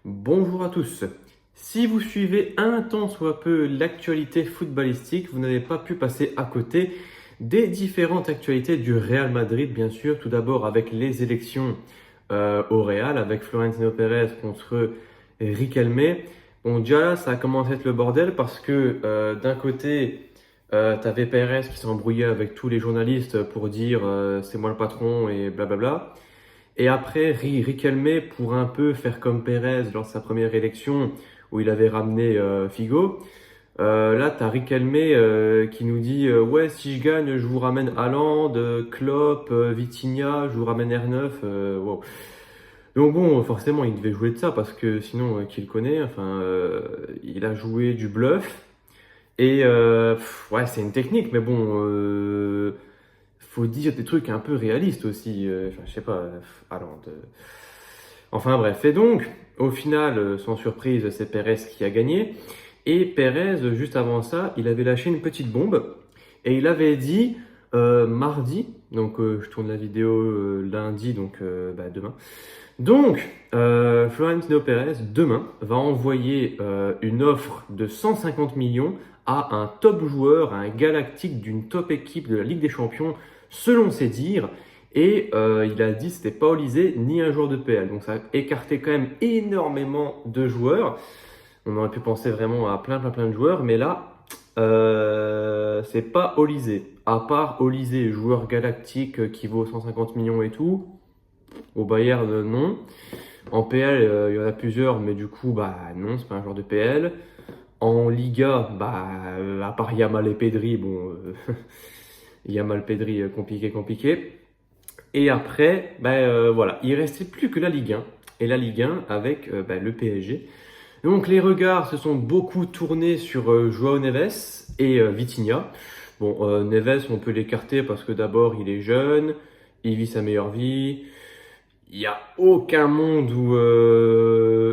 Bonjour à tous. Si vous suivez un tant soit peu l'actualité footballistique, vous n'avez pas pu passer à côté des différentes actualités du Real Madrid, bien sûr. Tout d'abord avec les élections au Real, avec Florentino Pérez contre Riquelme. Bon, déjà là, ça a commencé à être le bordel parce que d'un côté, tu avais Pérez qui s'embrouillait avec tous les journalistes pour dire c'est moi le patron et blablabla. Et après, Riquelme, pour un peu faire comme Pérez lors de sa première élection, où il avait ramené Figo, là, tu as Riquelme qui nous dit ouais, si je gagne, je vous ramène Haaland, Klopp, Vitinha, je vous ramène R9. Wow. Donc bon, forcément, il devait jouer de ça, parce que sinon, qui le connaît, enfin, il a joué du bluff. Et ouais, c'est une technique, mais bon, faut dire des trucs un peu réalistes aussi. Enfin, je sais pas, Haaland. Enfin bref, et donc, au final, sans surprise, c'est Perez qui a gagné. Et Perez, juste avant ça, il avait lâché une petite bombe. Et il avait dit mardi, donc je tourne la vidéo lundi, donc demain. Donc, Florentino Pérez, demain, va envoyer une offre de 150 millions à un top joueur, à un galactique d'une top équipe de la Ligue des Champions, selon ses dires. Et il a dit que c'était pas Olysée ni un joueur de PL. Donc ça a écarté quand même énormément de joueurs. On aurait pu penser vraiment à plein de joueurs, mais là, c'est pas Olysée. À part Olysée, joueur galactique qui vaut 150 millions et tout, au Bayern, non. En PL, il y en a plusieurs, mais du coup, bah non, c'est pas un joueur de PL. En Liga, bah, à part Yamal et Pedri, bon, Yamal, Pedri, compliqué. Et après, voilà, il restait plus que la Ligue 1. Et la Ligue 1 avec le PSG. Donc les regards se sont beaucoup tournés sur Joao Neves et Vitinha. Bon, Neves, on peut l'écarter parce que d'abord, il est jeune, il vit sa meilleure vie. Il n'y a aucun monde où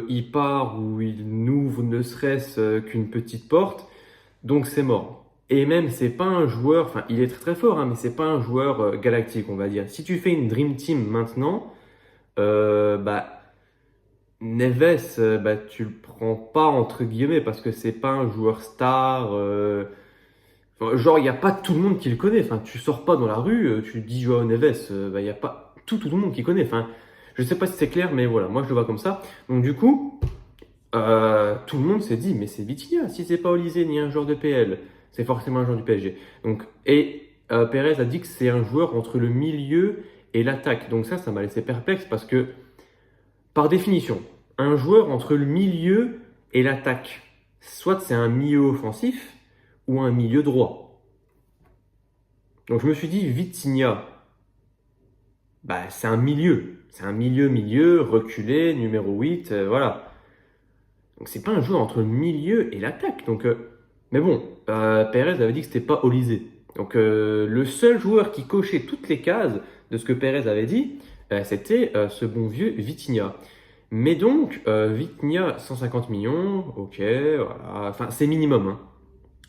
il part, où il n'ouvre ne serait-ce qu'une petite porte. Donc c'est mort. Et même, c'est pas un joueur, enfin, il est très fort, hein, mais c'est pas un joueur galactique, on va dire. Si tu fais une Dream Team maintenant, bah, Neves, tu le prends pas entre guillemets parce que c'est pas un joueur star. Enfin, genre, il n'y a pas tout le monde qui le connaît. Enfin, tu sors pas dans la rue, tu dis Joao Neves, il n'y a pas tout le monde qui connaît. Enfin, je sais pas si c'est clair, mais voilà, moi je le vois comme ça. Donc du coup, tout le monde s'est dit, mais c'est Vitinha, si c'est pas Olysée ni un joueur de PL, c'est forcément un joueur du PSG. Donc, et Perez a dit que c'est un joueur entre le milieu et l'attaque. Donc ça m'a laissé perplexe parce que, par définition, un joueur entre le milieu et l'attaque, soit c'est un milieu offensif ou un milieu droit. Donc je me suis dit, Vitinha, bah, c'est un milieu. C'est un milieu, reculé, numéro 8, voilà. Donc c'est pas un joueur entre le milieu et l'attaque. Donc, mais bon, Perez avait dit que c'était pas Olysée. Donc le seul joueur qui cochait toutes les cases de ce que Perez avait dit, c'était ce bon vieux Vitinha. Mais donc, Vitinha, 150 millions, ok, voilà. Enfin, c'est minimum, hein.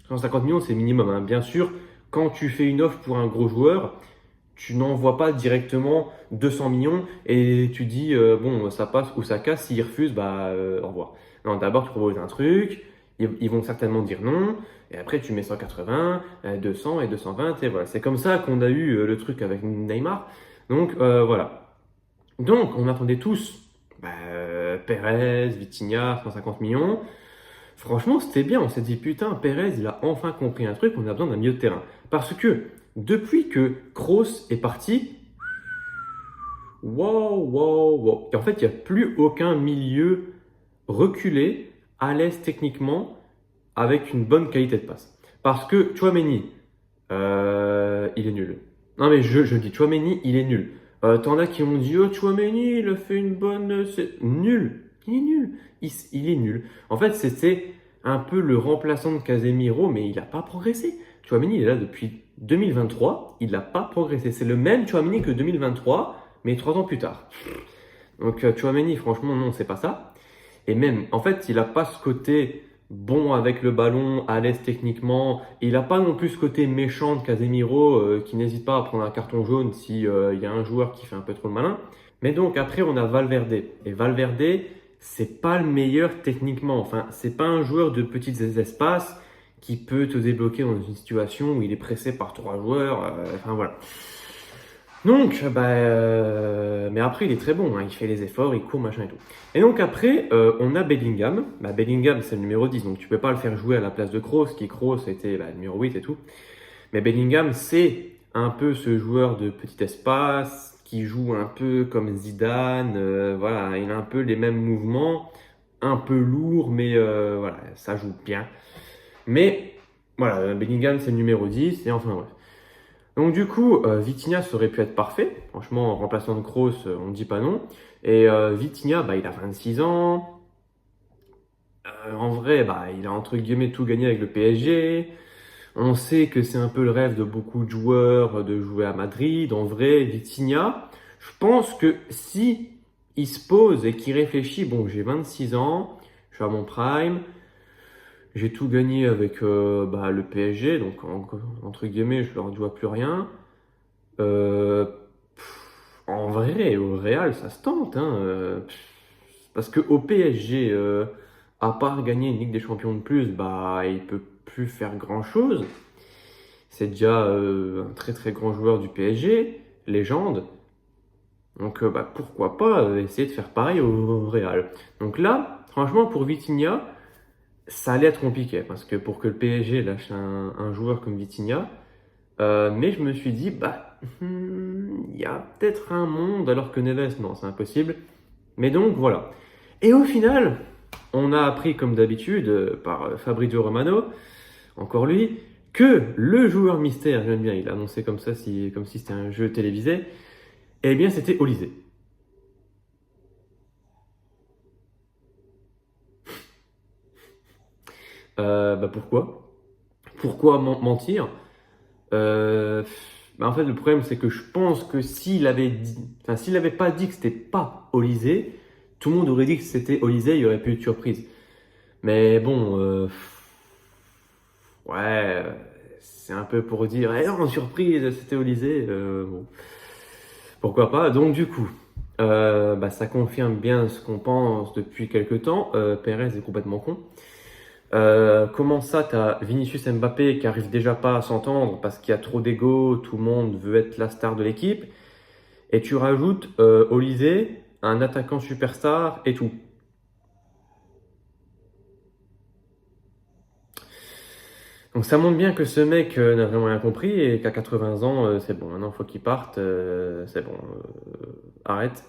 150 millions, c'est minimum, hein. Bien sûr, quand tu fais une offre pour un gros joueur, tu n'envoies pas directement 200 millions et tu dis bon, ça passe ou ça casse. S'ils refusent, bah au revoir. Non, d'abord tu proposes un truc, ils vont certainement dire non, et après tu mets 180, 200 et 220, et voilà. C'est comme ça qu'on a eu le truc avec Neymar. Donc voilà. Donc on attendait tous Perez, Vitinha, 150 millions. Franchement, c'était bien. On s'est dit, putain, Perez, il a enfin compris un truc, on a besoin d'un milieu de terrain. Parce que depuis que Kroos est parti, wow. Et en fait, il n'y a plus aucun milieu reculé, à l'aise techniquement, avec une bonne qualité de passe. Parce que Chouameni, il est nul. Non, mais je dis Chouameni, il est nul. T'en as qui ont dit, oh, Chouameni, il a fait une bonne. C'est nul. Il est nul. Il est nul. En fait, c'était un peu le remplaçant de Casemiro, mais il n'a pas progressé. Chouameni, il est là depuis 2023. Il n'a pas progressé. C'est le même Chouameni que 2023, mais 3 ans plus tard. Donc, Chouameni, franchement, non, c'est pas ça. Et même, en fait, il n'a pas ce côté bon avec le ballon, à l'aise techniquement. Il n'a pas non plus ce côté méchant de Casemiro qui n'hésite pas à prendre un carton jaune si il y a un joueur qui fait un peu trop le malin. Mais donc après, on a Valverde. Et Valverde, c'est pas le meilleur techniquement. Enfin, c'est pas un joueur de petits espaces qui peut te débloquer dans une situation où il est pressé par trois joueurs. Enfin voilà. Donc, mais après, il est très bon, hein, il fait les efforts, il court, machin et tout. Et donc après, on a Bellingham. Bah, Bellingham, c'est le numéro 10, donc tu peux pas le faire jouer à la place de Kroos, qui Kroos était numéro 8 et tout. Mais Bellingham, c'est un peu ce joueur de petit espace, qui joue un peu comme Zidane, voilà, il a un peu les mêmes mouvements, un peu lourd, mais voilà, ça joue bien. Mais voilà, Bellingham, c'est le numéro 10, et enfin bref. Donc du coup, Vitinha, ça aurait pu être parfait. Franchement, en remplaçant de Kroos, on ne dit pas non. Et Vitinha, bah, il a 26 ans. En vrai, bah, il a entre guillemets tout gagné avec le PSG. On sait que c'est un peu le rêve de beaucoup de joueurs de jouer à Madrid. En vrai, Vitinha, je pense que si il se pose et qu'il réfléchit, bon, j'ai 26 ans, je suis à mon prime, j'ai tout gagné avec le PSG, donc entre guillemets, je leur dois plus rien. Euh, En vrai, au Real, ça se tente, hein. Parce que au PSG, à part gagner une Ligue des Champions de plus, bah, il peut plus faire grand-chose. C'est déjà un très très grand joueur du PSG, légende. Donc pourquoi pas essayer de faire pareil au Real. Donc là, franchement, pour Vitinha, ça allait être compliqué parce que pour que le PSG lâche un joueur comme Vitinha, mais je me suis dit, il y a peut-être un monde, alors que Neves, non, c'est impossible. Mais donc, voilà. Et au final, on a appris, comme d'habitude, par Fabrizio Romano, encore lui, que le joueur mystère, j'aime bien, il a annoncé comme ça, comme si c'était un jeu télévisé, eh bien, c'était Olysée. Pourquoi? Pourquoi mentir? Euh, En fait, le problème, c'est que je pense que s'il avait pas dit que c'était pas Olysée, tout le monde aurait dit que c'était Olysée, il y aurait plus eu de surprise. Mais bon, ouais, c'est un peu pour dire, eh non, surprise, c'était Olysée. Bon, pourquoi pas. Donc du coup, ça confirme bien ce qu'on pense depuis quelques temps. Perez est complètement con. Comment ça, t'as Vinicius Mbappé qui arrive déjà pas à s'entendre parce qu'il y a trop d'ego, tout le monde veut être la star de l'équipe, et tu rajoutes Olysée, un attaquant superstar et tout. Donc ça montre bien que ce mec n'a vraiment rien compris et qu'à 80 ans, c'est bon, maintenant il faut qu'il parte, c'est bon, arrête.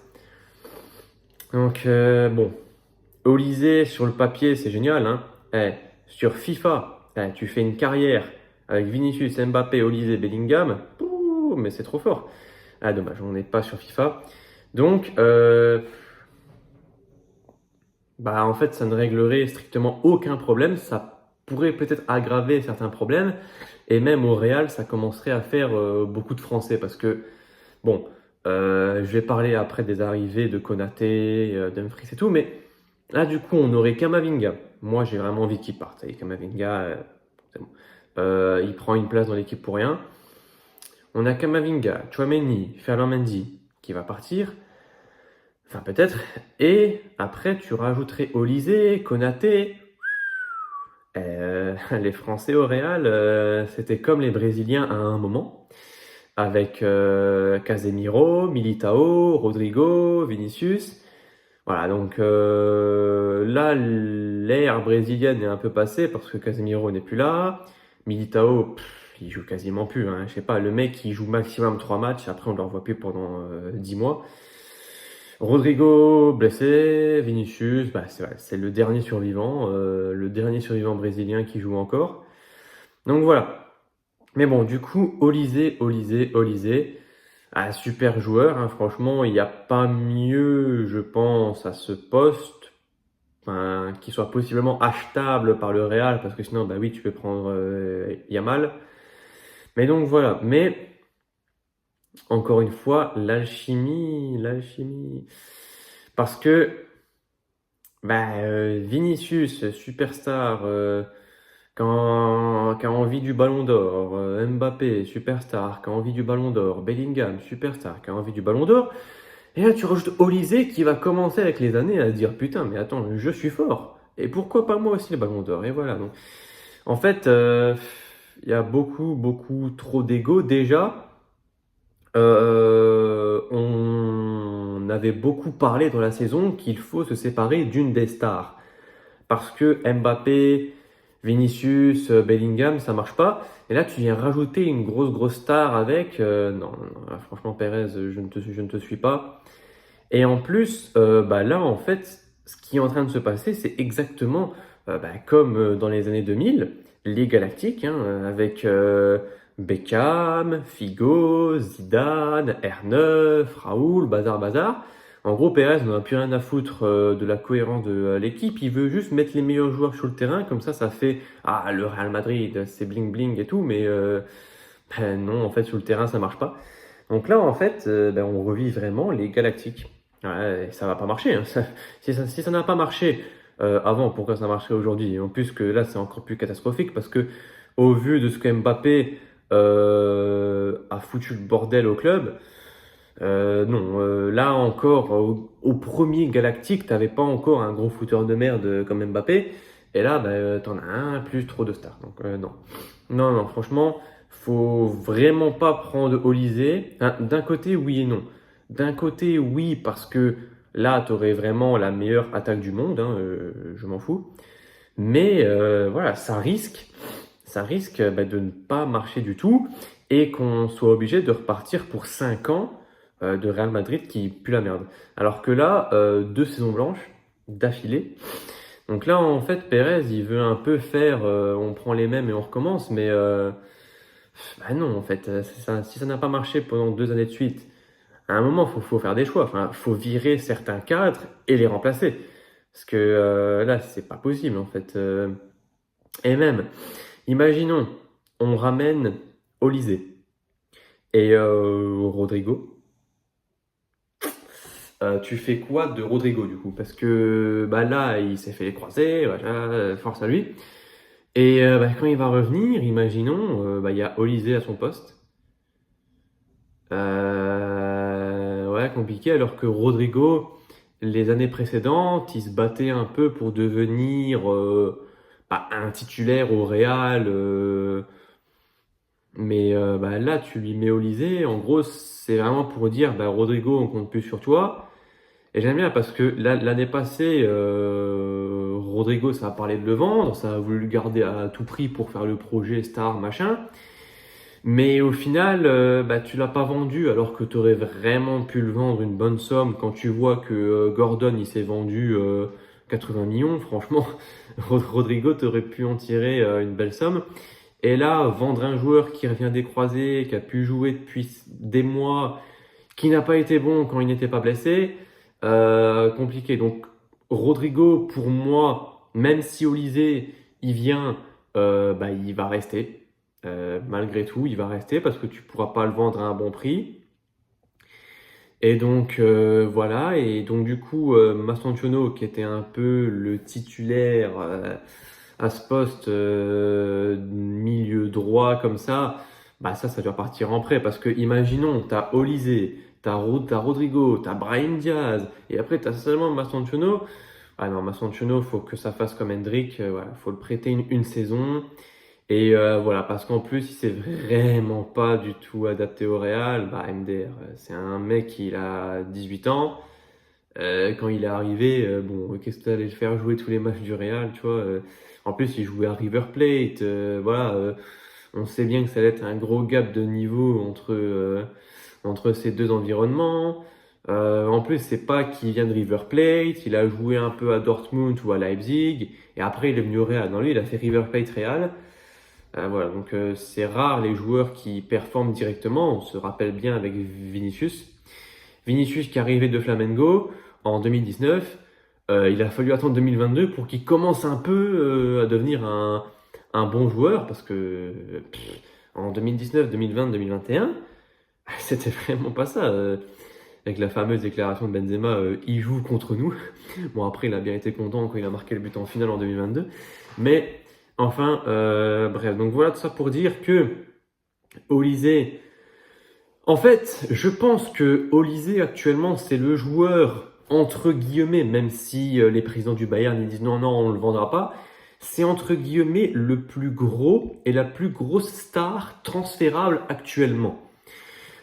Donc bon, Olysée sur le papier, c'est génial, hein. Sur FIFA, tu fais une carrière avec Vinicius, Mbappé, Olysée, Bellingham, pouh, mais c'est trop fort. Ah dommage, on n'est pas sur FIFA. Donc, en fait, ça ne réglerait strictement aucun problème. Ça pourrait peut-être aggraver certains problèmes. Et même au Real, ça commencerait à faire beaucoup de Français. Parce que, bon, je vais parler après des arrivées de Konaté, Dumfries et tout. Mais là, du coup, on aurait Kamavinga. Moi, j'ai vraiment envie qu'il parte. Et Kamavinga, c'est bon. Il prend une place dans l'équipe pour rien. On a Kamavinga, Chouameni, Ferland Mendy qui va partir. Enfin, peut-être. Et après, tu rajouterais Olysée, Konaté. Les Français au Real, c'était comme les Brésiliens à un moment, avec Casemiro, Militao, Rodrigo, Vinicius. Voilà, donc là, l'ère brésilienne est un peu passée parce que Casemiro n'est plus là. Militao, il joue quasiment plus, hein. Je sais pas, le mec, il joue maximum 3 matchs, après on ne le revoit plus pendant 10 mois. Rodrigo blessé, Vinicius, c'est le dernier survivant brésilien qui joue encore. Donc voilà. Mais bon, du coup, Olysée, super joueur, hein, franchement, il n'y a pas mieux, je pense, à ce poste, enfin, qui soit possiblement achetable par le Real, parce que sinon, bah oui, tu peux prendre Yamal. Mais donc voilà. Mais encore une fois, l'alchimie. Parce que Vinicius, superstar, qui a envie du ballon d'or, Mbappé, superstar, qui a envie du ballon d'or, Bellingham, superstar, qui a envie du ballon d'or, Et là, tu rajoutes Olysée qui va commencer avec les années à se dire putain, mais attends, je suis fort. Et pourquoi pas moi aussi le ballon d'or? Et voilà. Donc, en fait, il y a beaucoup, beaucoup trop d'ego. Déjà, on avait beaucoup parlé dans la saison qu'il faut se séparer d'une des stars. Parce que Mbappé, Vinicius, Bellingham, ça marche pas. Et là, tu viens rajouter une grosse, grosse star avec. Non, non, non, là, franchement, Perez, je ne te suis pas. Et en plus, bah là, en fait, ce qui est en train de se passer, c'est exactement bah, comme dans les années 2000, les Galactiques, hein, avec Beckham, Figo, Zidane, R9, Raoul, bazar, bazar. En gros, Perez n'en a plus rien à foutre de la cohérence de l'équipe. Il veut juste mettre les meilleurs joueurs sur le terrain. Comme ça fait ah, le Real Madrid, c'est bling bling et tout. Mais ben non, en fait, sur le terrain, ça marche pas. Donc là, en fait, ben, on revit vraiment les Galactiques. Ouais, ça va pas marcher, hein. Si ça n'a pas marché avant, pourquoi ça marcherait aujourd'hui? Et en plus que là, c'est encore plus catastrophique parce que au vu de ce que Mbappé a foutu le bordel au club, non, là encore, au premier Galactique, t'avais pas encore un gros fouteur de merde comme Mbappé. Et là, ben, t'en as un, plus trop de stars. Donc non. Non, non, franchement, faut vraiment pas prendre Olysée. Hein, d'un côté, oui et non. D'un côté, oui, parce que là, t'aurais vraiment la meilleure attaque du monde, hein, je m'en fous. Mais voilà, ça risque bah, de ne pas marcher du tout et qu'on soit obligé de repartir pour 5 ans de Real Madrid qui pue la merde. Alors que là, 2 saisons blanches d'affilée. Donc là, en fait, Perez, il veut un peu faire, on prend les mêmes et on recommence, mais bah non, en fait, si ça n'a pas marché pendant 2 années de suite, à un moment, faut faire des choix. Enfin, faut virer certains cadres et les remplacer. Parce que là, c'est pas possible, en fait. Et même, imaginons, on ramène Olysée et Rodrigo. Tu fais quoi de Rodrigo du coup? Parce que bah là, il s'est fait les croisés, voilà, force à lui. Et bah, quand il va revenir, imaginons, bah, il y a Olysée à son poste. Ouais, compliqué, alors que Rodrigo, les années précédentes, il se battait un peu pour devenir bah, un titulaire au Real. Mais bah, là, tu lui mets Olysée. En gros, c'est vraiment pour dire bah, Rodrigo, on compte plus sur toi. Et j'aime bien parce que l'année passée, Rodrigo, ça a parlé de le vendre, ça a voulu le garder à tout prix pour faire le projet star, machin. Mais au final, bah, tu l'as pas vendu alors que tu aurais vraiment pu le vendre une bonne somme quand tu vois que Gordon, il s'est vendu 80 millions. Franchement, Rodrigo, tu aurais pu en tirer une belle somme. Et là, vendre un joueur qui revient des croisés, qui a pu jouer depuis des mois, qui n'a pas été bon quand il n'était pas blessé, compliqué. Donc, Rodrigo, pour moi, même si Olysée, il vient, bah, il va rester. Malgré tout, il va rester parce que tu pourras pas le vendre à un bon prix. Et donc, voilà. Et donc, du coup, Mastantuono, qui était un peu le titulaire à ce poste milieu droit comme ça, bah ça doit partir en prêt. Parce que, imaginons, t'as Olysée, t'as Rodrigo, t'as Brahim Diaz, et après t'as seulement Mastantuono. Ah non, Mastantuono, faut que ça fasse comme Hendrick, voilà, faut le prêter une saison. Et voilà, parce qu'en plus, il s'est vraiment pas du tout adapté au Real. Bah, MDR, c'est un mec, il a 18 ans. Quand il est arrivé, bon, qu'est-ce que tu allais le faire jouer tous les matchs du Real, tu vois. En plus, il jouait à River Plate. Voilà, on sait bien que ça allait être un gros gap de niveau entre ces deux environnements. En plus, c'est pas qu'il vient de River Plate. Il a joué un peu à Dortmund ou à Leipzig. Et après, il est venu au Real. Non, lui, il a fait River Plate Real. Voilà, donc c'est rare les joueurs qui performent directement. On se rappelle bien avec Vinicius. Vinicius qui est arrivé de Flamengo en 2019. Il a fallu attendre 2022 pour qu'il commence un peu à devenir un bon joueur parce que en 2019, 2020, 2021, c'était vraiment pas ça. Avec la fameuse déclaration de Benzema, il joue contre nous. Bon, après, il a bien été content quand il a marqué le but en finale en 2022. Mais enfin, bref, donc voilà tout ça pour dire que Olysée, En fait, je pense que Olysée actuellement c'est le joueur entre guillemets, même si les présidents du Bayern ils disent non non on le vendra pas, c'est entre guillemets le plus gros et la plus grosse star transférable actuellement.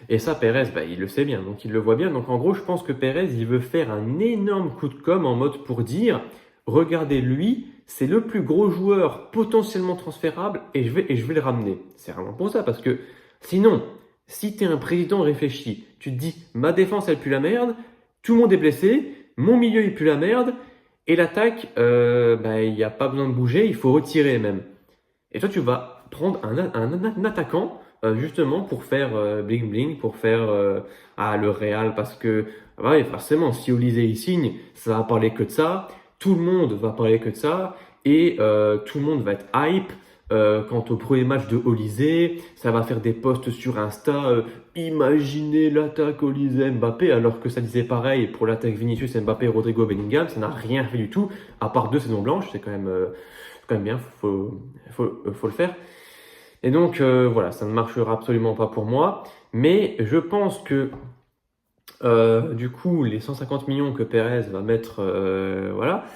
Et ça, Perez, bah, il le sait bien, donc il le voit bien. Donc en gros, je pense que Perez, il veut faire un énorme coup de com' en mode pour dire, regardez lui, c'est le plus gros joueur potentiellement transférable et je vais le ramener. C'est vraiment pour ça, parce que sinon, si tu es un président réfléchi, tu te dis, ma défense, elle pue la merde, tout le monde est blessé, mon milieu, il pue la merde, et l'attaque, bah, il n'y a pas besoin de bouger, il faut retirer même. Et toi, tu vas prendre un attaquant justement pour faire bling bling, pour faire le Real, parce que ouais, forcément, si Olysée il signe, ça va parler que de ça, tout le monde va parler que de ça, et tout le monde va être hype. Quant au premier match de Olysée, ça va faire des posts sur Insta. Imaginez l'attaque Olysée Mbappé, alors que ça disait pareil pour l'attaque Vinicius Mbappé Rodrigo Bellingham, ça n'a rien fait du tout, à part 2 saisons blanches, c'est quand même bien, faut le faire. Et donc voilà, ça ne marchera absolument pas pour moi, mais je pense que du coup les 150 millions que Perez va mettre, voilà.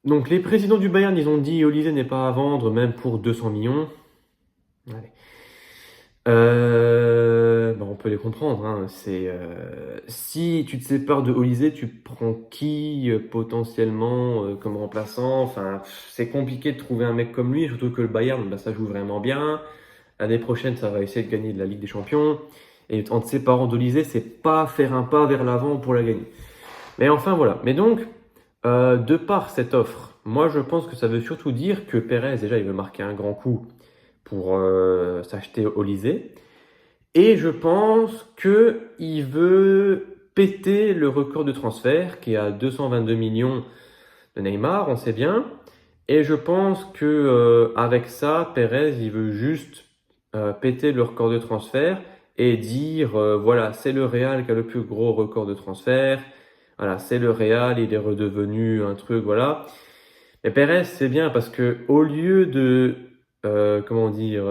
Donc les présidents du Bayern, ils ont dit Olysée n'est pas à vendre même pour 200 millions. Allez. Bah, on peut les comprendre, hein. Si tu te sépares de Olysée, tu prends qui potentiellement comme remplaçant? Enfin, c'est compliqué de trouver un mec comme lui, surtout que le Bayern, bah, ça joue vraiment bien. L'année prochaine, ça va essayer de gagner de la Ligue des Champions. Et en te séparant d'Olysée, c'est pas faire un pas vers l'avant pour la gagner. Mais enfin voilà. Mais donc, de par cette offre, moi je pense que ça veut surtout dire que Perez, déjà, il veut marquer un grand coup pour s'acheter Olysée. Et je pense qu'il veut péter le record de transfert qui est à 222 millions de Neymar, on sait bien. Et je pense que avec ça, Perez, il veut juste péter le record de transfert et dire voilà, c'est le Real qui a le plus gros record de transfert. Voilà, c'est le Real, il est redevenu un truc, voilà. Et Perez, c'est bien parce que au lieu de comment dire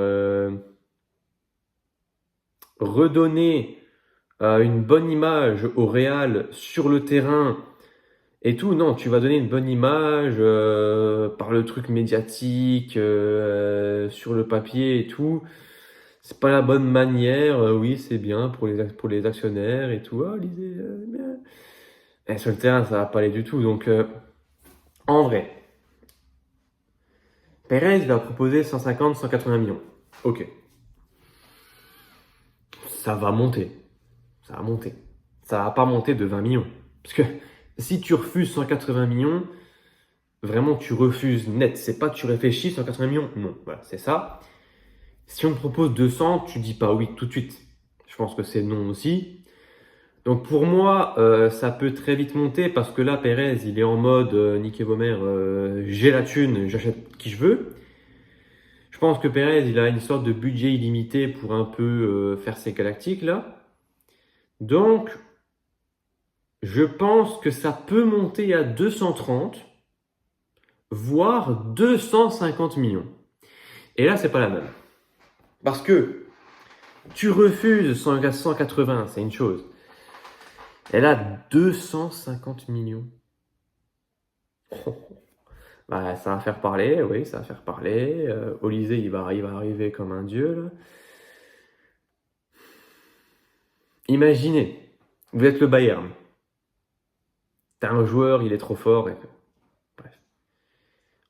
redonner une bonne image au Real sur le terrain et tout, non, tu vas donner une bonne image par le truc médiatique, sur le papier et tout. C'est pas la bonne manière. Oui, c'est bien pour les actionnaires et tout. Ah, lisez, bien. Et sur le terrain, ça va pas aller du tout. Donc, en vrai, Perez va proposer 150, 180 millions. Ok. Ça va monter. Ça va monter. Ça va pas monter de 20 millions. Parce que si tu refuses 180 millions, vraiment tu refuses net. C'est pas que tu réfléchis 180 millions. Non, voilà, c'est ça. Si on te propose 200, tu dis pas oui tout de suite. Je pense que c'est non aussi. Donc pour moi, ça peut très vite monter parce que là, Perez, il est en mode niquez vos mères, j'ai la thune, j'achète qui je veux. Je pense que Perez, il a une sorte de budget illimité pour un peu faire ses galactiques là. Donc, je pense que ça peut monter à 230, voire 250 millions. Et là, c'est pas la même. Parce que tu refuses 180, c'est une chose. Elle a 250 millions. Bah, ça va faire parler, oui, ça va faire parler. Olysée, il va arriver comme un dieu, là. Imaginez, vous êtes le Bayern. T'as un joueur, il est trop fort. Bref.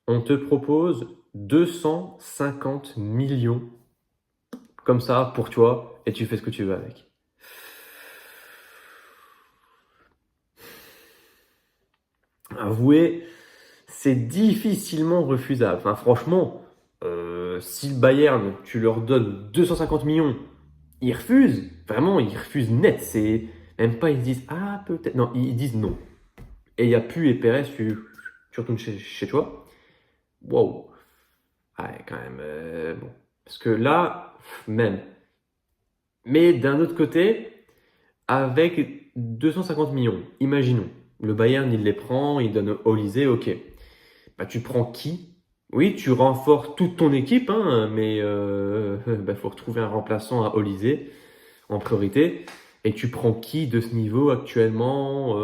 On te propose 250 millions comme ça pour toi et tu fais ce que tu veux avec. Avouez, c'est difficilement refusable. Enfin, franchement, si le Bayern, tu leur donnes 250 millions, ils refusent. Vraiment, ils refusent net. C'est même pas, ils disent ah peut-être. Non, ils disent non. Et il n'y a plus et Perez, tu retournes chez toi. Wow. Ouais, quand même. Bon. Parce que là, même. Mais d'un autre côté, avec 250 millions, imaginons. Le Bayern, il les prend, il donne Olysée, ok. Bah, tu prends qui? Oui, tu renforces toute ton équipe, hein, mais bah, faut retrouver un remplaçant à Olysée. en priorité. Et tu prends qui de ce niveau actuellement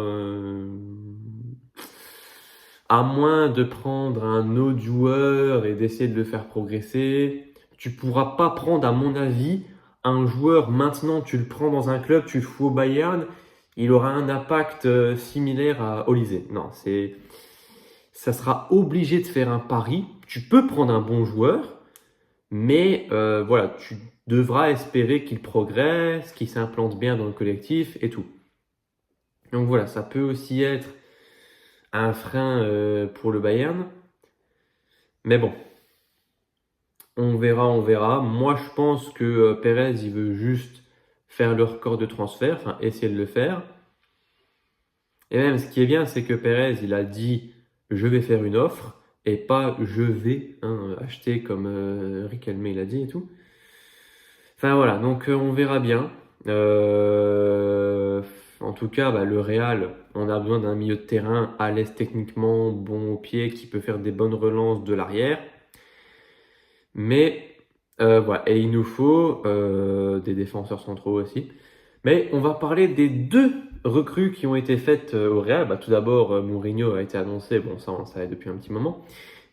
à moins de prendre un autre joueur et d'essayer de le faire progresser, tu pourras pas prendre, à mon avis, un joueur maintenant, tu le prends dans un club, tu le fous au Bayern, il aura un impact similaire à Olysée. Non, ça sera obligé de faire un pari. Tu peux prendre un bon joueur, mais voilà, tu devras espérer qu'il progresse, qu'il s'implante bien dans le collectif et tout. Donc voilà, ça peut aussi être un frein pour le Bayern. Mais bon, on verra, on verra. Moi, je pense que Perez, il veut juste faire le record de transfert, enfin essayer de le faire. Et même, ce qui est bien, c'est que Perez, il a dit je vais faire une offre et pas je vais acheter comme Riquelme il a dit et tout. Enfin voilà, donc on verra bien. En tout cas, bah, le Real, on a besoin d'un milieu de terrain à l'aise techniquement, bon au pied, qui peut faire des bonnes relances de l'arrière. Mais voilà, et il nous faut des défenseurs centraux aussi. Mais on va parler des deux recrues qui ont été faites au Real. Bah, tout d'abord, Mourinho a été annoncé, bon ça on le savait depuis un petit moment.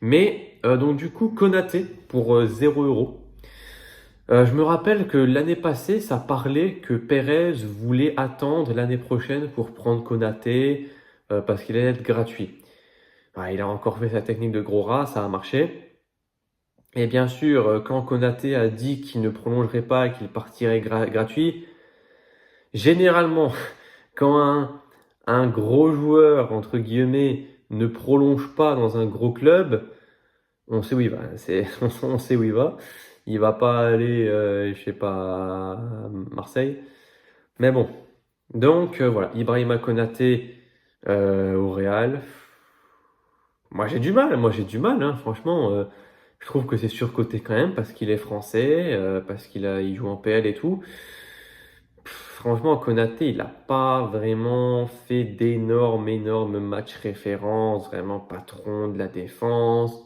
Mais donc du coup, Konaté pour 0 €. Je me rappelle que l'année passée, ça parlait que Perez voulait attendre l'année prochaine pour prendre Konaté parce qu'il allait être gratuit. Bah, il a encore fait sa technique de gros rat, ça a marché. Et bien sûr, quand Konaté a dit qu'il ne prolongerait pas et qu'il partirait gratuit, généralement, quand un gros joueur, entre guillemets, ne prolonge pas dans un gros club, on sait où il va. On sait où il va. Il va pas aller, je sais pas, à Marseille. Mais bon. Donc voilà, Ibrahima Konaté au Real. Moi j'ai du mal, hein, franchement. Je trouve que c'est surcoté quand même parce qu'il est français, parce il joue en PL et tout. Franchement, Konaté, il n'a pas vraiment fait énormes matchs références, vraiment patron de la défense.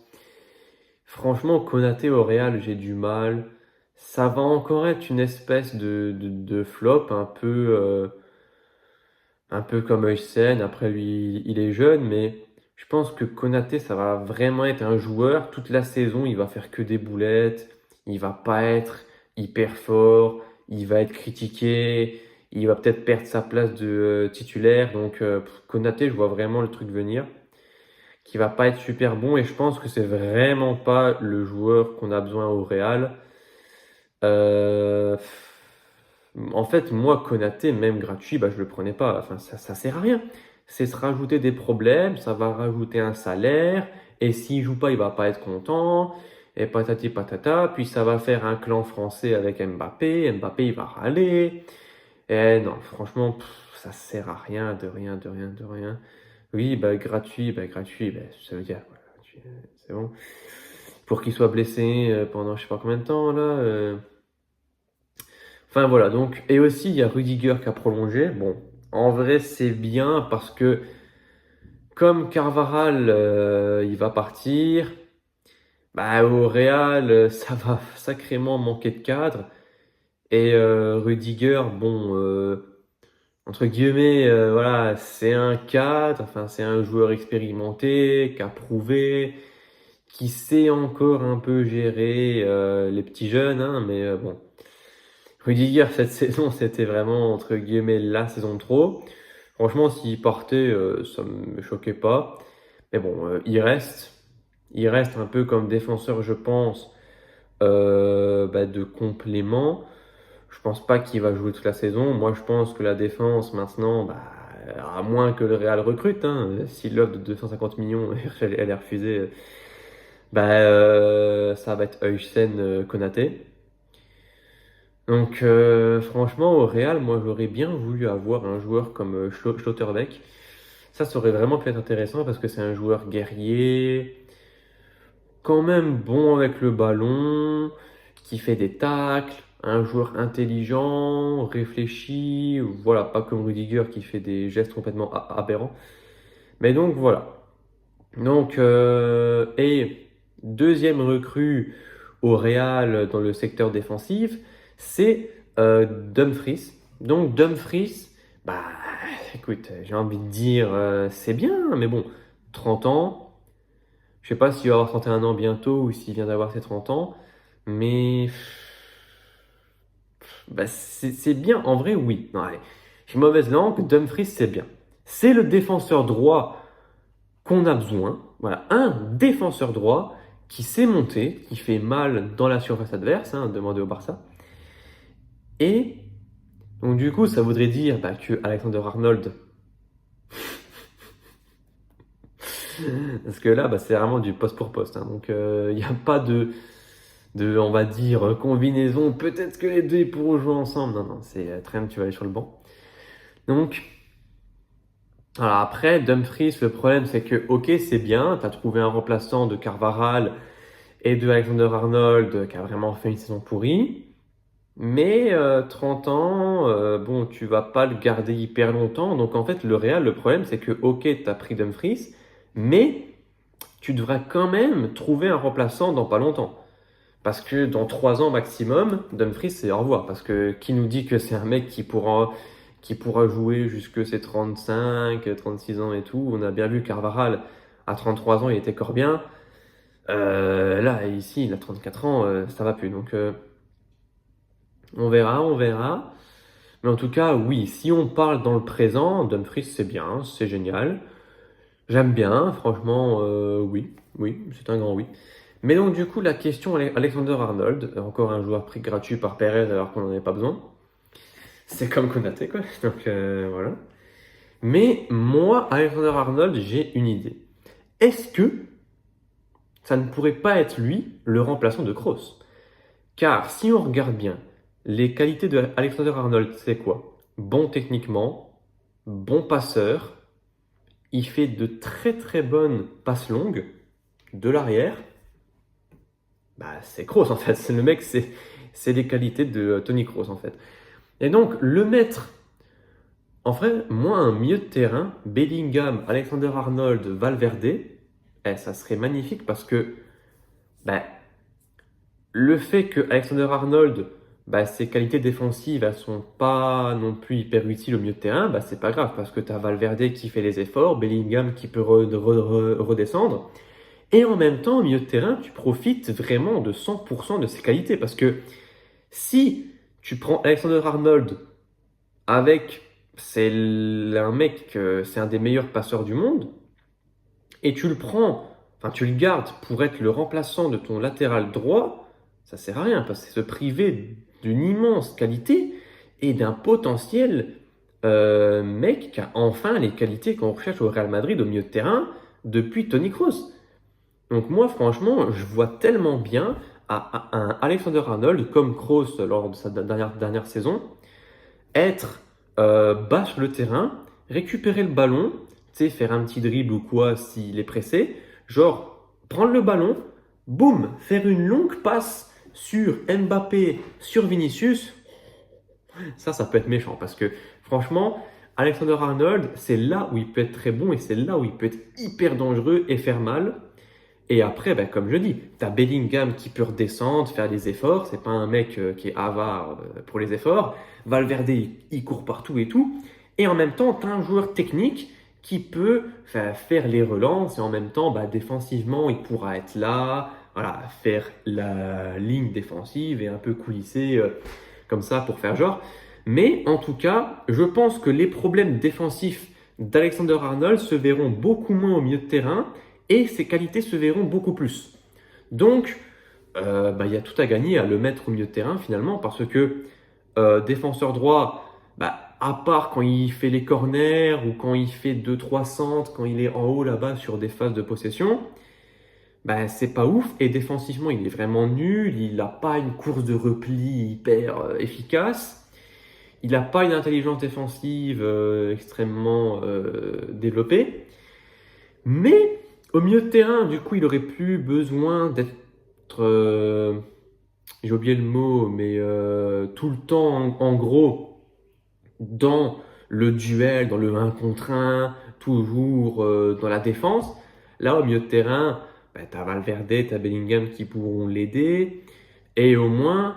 Franchement, Konaté au Real, j'ai du mal. Ça va encore être une espèce de flop, un peu comme Huysen. Après, lui, il est jeune, mais je pense que Konaté, ça va vraiment être un joueur. Toute la saison, il va faire que des boulettes. Il va pas être hyper fort. Il va être critiqué. Il va peut-être perdre sa place de titulaire. Donc, Konaté, je vois vraiment le truc venir, qui va pas être super bon. Et je pense que c'est vraiment pas le joueur qu'on a besoin au Real. Euh, En fait, moi, Konaté, même gratuit, bah, je le prenais pas. Enfin, ça sert à rien. C'est se rajouter des problèmes, ça va rajouter un salaire, et s'il joue pas, il va pas être content, et patati patata, puis ça va faire un clan français avec Mbappé, Mbappé, il va râler. Et non, franchement, ça sert à rien, de rien, de rien, de rien. Oui, bah, gratuit, bah, ça veut dire, quoi, gratuit, c'est bon. Pour qu'il soit blessé pendant je sais pas combien de temps, là. Enfin voilà, donc, et aussi il y a Rudiger qui a prolongé. Bon, en vrai, c'est bien parce que comme Carvajal il va partir, bah, au Real, ça va sacrément manquer de cadre. Et Rudiger, bon, entre guillemets, voilà, c'est un cadre, enfin, c'est un joueur expérimenté, qui a prouvé, qui sait encore un peu gérer les petits jeunes, hein, mais bon. Rudiger, cette saison, c'était vraiment, entre guillemets, la saison de trop. Franchement, s'il partait, ça me choquait pas. Mais bon, il reste. Il reste un peu comme défenseur, je pense, bah, de complément. Je pense pas qu'il va jouer toute la saison. Moi, je pense que la défense, maintenant, bah, à moins que le Real recrute, hein, si l'offre de 250 millions, elle est refusée, bah, ça va être Huysen, Konaté. Donc franchement, au Real, moi j'aurais bien voulu avoir un joueur comme Schlotterbeck. Ça aurait vraiment pu être intéressant parce que c'est un joueur guerrier, quand même bon avec le ballon, qui fait des tacles, un joueur intelligent, réfléchi, voilà, pas comme Rudiger qui fait des gestes complètement aberrants. Mais donc voilà. Donc, et deuxième recrue au Real dans le secteur défensif, c'est Dumfries. Donc Dumfries, bah écoute, j'ai envie de dire c'est bien, mais bon, 30 ans, je sais pas s'il va avoir 31 ans bientôt ou s'il vient d'avoir ses 30 ans, mais bah, c'est bien, en vrai, oui. Non, allez, j'ai mauvaise langue, Dumfries, c'est bien. C'est le défenseur droit qu'on a besoin. Voilà, un défenseur droit qui sait monter, qui fait mal dans la surface adverse, hein, demandez au Barça. Et donc du coup, ça voudrait dire bah, que Alexander Arnold, parce que là, bah, c'est vraiment du poste pour poste, hein. Donc il n'y a pas on va dire, combinaison. Peut-être que les deux ils pourront jouer ensemble. Non, non, c'est Trent, tu vas aller sur le banc. Donc, alors après, Dumfries, le problème c'est que, ok, c'est bien, tu as trouvé un remplaçant de Carvajal et de Alexander Arnold qui a vraiment fait une saison pourrie. Mais 30 ans, bon, tu vas pas le garder hyper longtemps. Donc en fait, le Real, le problème c'est que, ok, tu as pris Dumfries, mais tu devras quand même trouver un remplaçant dans pas longtemps. Parce que dans 3 ans maximum, Dumfries, c'est au revoir. Parce que qui nous dit que c'est un mec qui pourra jouer jusque ses 35, 36 ans et tout. On a bien vu Carvajal, à 33 ans, il était encore bien. Là, ici, il a 34 ans, ça va plus. Donc, on verra, on verra. Mais en tout cas, oui, si on parle dans le présent, Dumfries, c'est bien, c'est génial. J'aime bien, franchement, oui, oui, c'est un grand oui. Mais donc, du coup, la question, Alexander Arnold, encore un joueur pris gratuit par Perez alors qu'on n'en avait pas besoin. C'est comme Konaté, quoi. Donc, voilà. Mais moi, Alexander Arnold, j'ai une idée. Est-ce que ça ne pourrait pas être lui le remplaçant de Kroos? Car si on regarde bien, les qualités de Alexander Arnold, c'est quoi? Bon techniquement, bon passeur, il fait de très très bonnes passes longues de l'arrière. Bah, c'est Kroos en fait. C'est le mec, c'est les qualités de Toni Kroos en fait. Et donc, le mettre, en vrai, moi, un milieu de terrain, Bellingham, Alexander Arnold, Valverde, ça serait magnifique parce que bah, le fait que Alexander Arnold, bah, ses qualités défensives, elles sont pas non plus hyper utiles au milieu de terrain, bah, c'est pas grave parce que tu as Valverde qui fait les efforts, Bellingham qui peut redescendre. Et en même temps, au milieu de terrain, tu profites vraiment de 100% de ses qualités parce que si tu prends Alexander Arnold avec, un mec, c'est un des meilleurs passeurs du monde, et tu le prends, enfin tu le gardes pour être le remplaçant de ton latéral droit, ça sert à rien parce que c'est se priver d'une immense qualité et d'un potentiel mec qui a enfin les qualités qu'on recherche au Real Madrid au milieu de terrain depuis Toni Kroos. Donc moi franchement, je vois tellement bien un Alexander Arnold comme Kroos lors de sa dernière saison être bas sur le terrain, récupérer le ballon, tu sais, faire un petit dribble ou quoi s'il est pressé, genre prendre le ballon, boum, faire une longue passe sur Mbappé, sur Vinicius, ça peut être méchant parce que franchement, Alexander Arnold, c'est là où il peut être très bon et c'est là où il peut être hyper dangereux et faire mal. Et après, ben, comme je dis, tu as Bellingham qui peut redescendre, faire des efforts. C'est pas un mec qui est avare pour les efforts. Valverde, il court partout et tout. Et en même temps, tu as un joueur technique qui peut faire les relances. Et en même temps, bah, défensivement, il pourra être là, voilà, faire la ligne défensive et un peu coulisser comme ça pour faire genre. Mais en tout cas, je pense que les problèmes défensifs d'Alexander Arnold se verront beaucoup moins au milieu de terrain et ses qualités se verront beaucoup plus. Donc, bah, il y a tout à gagner à le mettre au milieu de terrain finalement parce que défenseur droit, bah, à part quand il fait les corners ou quand il fait 2-3 centres, quand il est en haut là-bas sur des phases de possession, bah, c'est pas ouf et défensivement il est vraiment nul, il n'a pas une course de repli hyper efficace, il n'a pas une intelligence défensive extrêmement développée. Mais au milieu de terrain, du coup, il aurait plus besoin d'être, j'ai oublié le mot, mais tout le temps, en gros, dans le duel, dans le 1 contre 1, toujours dans la défense. Là, au milieu de terrain, bah, tu as Valverde, tu as Bellingham qui pourront l'aider. Et au moins,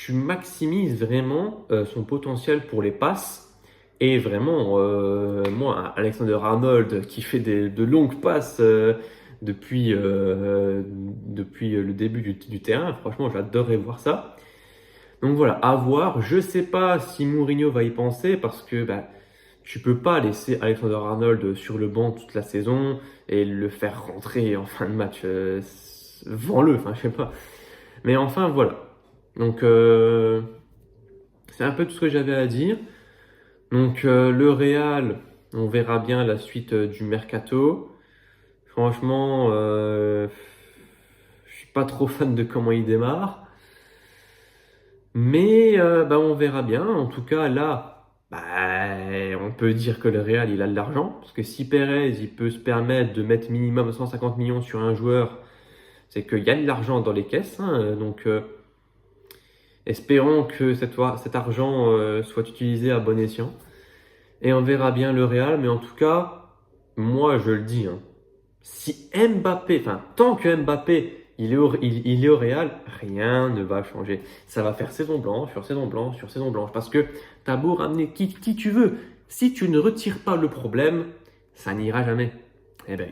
tu maximises vraiment son potentiel pour les passes. Et vraiment, moi, Alexander-Arnold qui fait de longues passes depuis le début du terrain, franchement, j'adorerais voir ça. Donc voilà, à voir. Je sais pas si Mourinho va y penser parce que bah, tu peux pas laisser Alexander-Arnold sur le banc toute la saison et le faire rentrer en fin de match. Vends-le, enfin, je sais pas. Mais enfin, voilà. Donc, c'est un peu tout ce que j'avais à dire. Donc, le Real, on verra bien la suite du mercato. Franchement, je suis pas trop fan de comment il démarre. Mais bah, on verra bien. En tout cas, là, bah, on peut dire que le Real, il a de l'argent. Parce que si Perez, il peut se permettre de mettre minimum 150 millions sur un joueur, c'est qu'il y a de l'argent dans les caisses. Hein. Donc, espérons que cet argent soit utilisé à bon escient. Et on verra bien le Real. Mais en tout cas, moi, je le dis, hein, si Mbappé, enfin, tant que Mbappé, il est au Real, rien ne va changer. Ça va faire saison blanche sur saison blanche sur saison blanche. Parce que t'as beau ramener qui tu veux. Si tu ne retires pas le problème, ça n'ira jamais. Eh ben,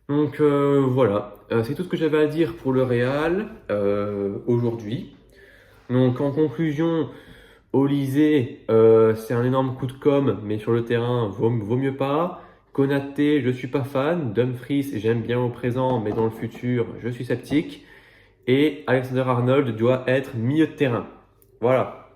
donc voilà, c'est tout ce que j'avais à dire pour le Real aujourd'hui. Donc en conclusion, Olysée, c'est un énorme coup de com', mais sur le terrain, vaut mieux pas. Konaté, je suis pas fan. Dumfries, j'aime bien au présent, mais dans le futur, je suis sceptique. Et Alexander-Arnold doit être milieu de terrain. Voilà.